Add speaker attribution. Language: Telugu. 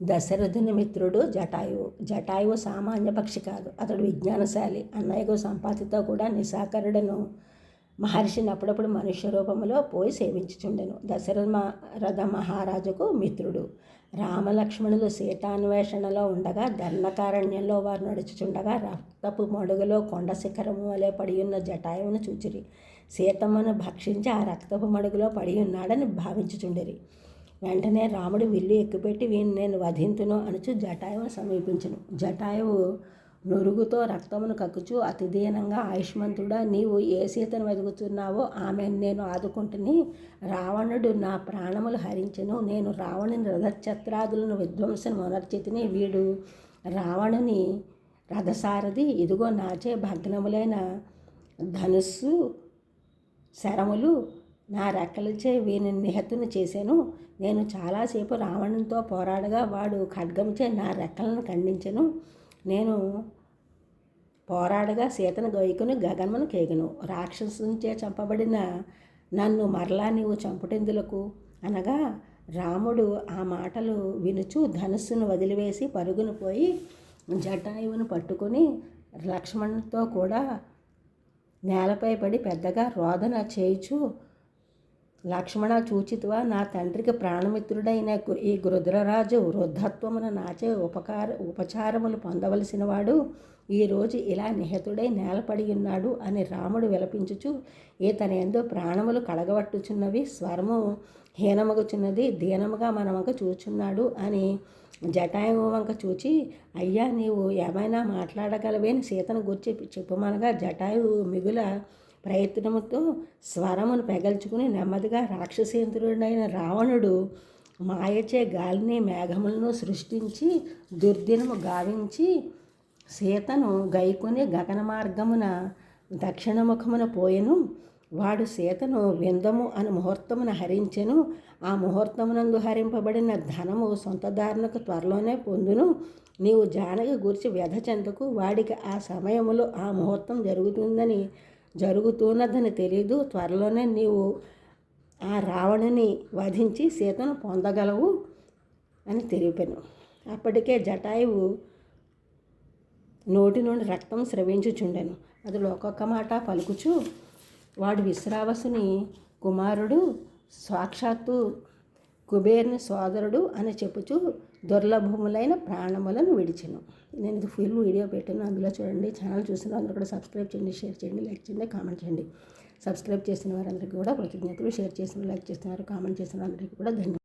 Speaker 1: దశరథుని మిత్రుడు జటాయువు. జటాయువు సామాన్య పక్షి కాదు, అతడు విజ్ఞానశాలి. అన్నయ్యకు సంపాతితో కూడా నిశాకరుడను మహర్షిని అప్పుడప్పుడు మనుష్య రూపంలో పోయి సేవించుచుండెను. దశరథ మహారాజుకు మిత్రుడు. రామలక్ష్మణులు సీతాన్వేషణలో ఉండగా దండకారణ్యంలో వారు నడుచుచుండగా రక్తపు మడుగులో కొండ శిఖరము వలె పడియున్న జటాయువును చూచిరి. సీతమ్మను భక్షించి ఆ రక్తపు మడుగులో పడియున్నాడని భావించుచుండిరి. వెంటనే రాముడు విల్లు ఎక్కుపెట్టి వీని నేను వధింతును అనుచు జటాయువును సమీపించును. జటాయువు నురుగుతో రక్తమును కక్కుచు అతి దీనంగా, ఆయుష్మంతుడా, నీవు ఏ సీతను వెతుకుతున్నావో ఆమెను నేను ఆదుకుంటుని. రావణుడు నా ప్రాణములు హరించెను. నేను రావణుని రథఛత్రాదులను విధ్వంసం మొనర్చితిని. వీడు రావణుని రథసారథి. ఇదిగో నాచే భగ్నములైన ధనుస్సు శరములు నా రెక్కలచే వీని నిహతుని చేశాను. నేను చాలాసేపు రావణునితో పోరాడగా వాడు ఖడ్గంచే నా రెక్కలను ఖండించెను. నేను పోరాడగా సీతను గొయ్యుకుని గగనమును కేగను. రాక్షసునిచే చంపబడిన నన్ను మరలా నీవు చంపుటెందులకు అనగా రాముడు ఆ మాటలు వినుచు ధనుస్సును వదిలివేసి పరుగును పోయి జటాయువును పట్టుకొని లక్ష్మణునితో కూడా నేలపై పడి పెద్దగా రోదన చేయుచు, లక్ష్మణ, చూచితివా, నా తండ్రికి ప్రాణమిత్రుడైన ఈ గృధ్రరాజు వృద్ధత్వమున నాచే ఉపచారములు పొందవలసిన వాడు ఈరోజు ఇలా నిహతుడై నేలపడి ఉన్నాడు అని రాముడు విలపించుచు, తన యందు ప్రాణములు కడగబట్టుచున్నవి, స్వరము హీనమగుచున్నది, దీనముగా మనమక చూచున్నాడు అని జటాయువు వంక చూచి, అయ్యా, నీవు ఏమైనా మాట్లాడగలవేని సీతను గురించి చెప్పుమనగా జటాయువు మిగుల ప్రయత్నముతో స్వరమును పెగల్చుకుని నెమ్మదిగా రాక్షసేంద్రుడైన రావణుడు మాయచే గాలిని మేఘములను సృష్టించి దుర్దినము గావించి సీతను గైకొని గగన మార్గమున దక్షిణముఖమున పోయెను. వాడు సీతను విందము అని ముహూర్తమున హరించెను. ఆ ముహూర్తమునందు హరింపబడిన ధనము సొంతదారునకు త్వరలోనే పొందును. నీవు జానకి గురించి వ్యధ చెందకు. వాడికి ఆ సమయములో ఆ ముహూర్తం జరుగుతున్నదని తెలియదు. త్వరలోనే నీవు ఆ రావణుని వధించి సీతను పొందగలవు అని తెలిపాను. అప్పటికే జటాయువు నోటి నుండి రక్తం స్రవించుచుండెను. అతడు ఒక్కొక్క మాట పలుకుచు, వాడు విశ్రావసుని కుమారుడు, సాక్షాత్తు కుబేరుని సోదరుడు అని చెప్పుచు దుర్లభములైన ప్రాణములను విడిచెను. నేను ఇది ఫుల్ వీడియో పెట్టాను, అందులో చూడండి. ఛానల్ చూసిన అందరూ కూడా సబ్స్క్రైబ్ చేయండి, షేర్ చేయండి, లైక్ చేయండి, కామెంట్ చేయండి. సబ్స్క్రైబ్ చేసిన వారందరికీ కూడా కృతజ్ఞతలు. షేర్ చేసిన, లైక్ చేస్తున్నారు, కామెంట్ చేసిన అందరికీ కూడా ధన్యవాదాలు.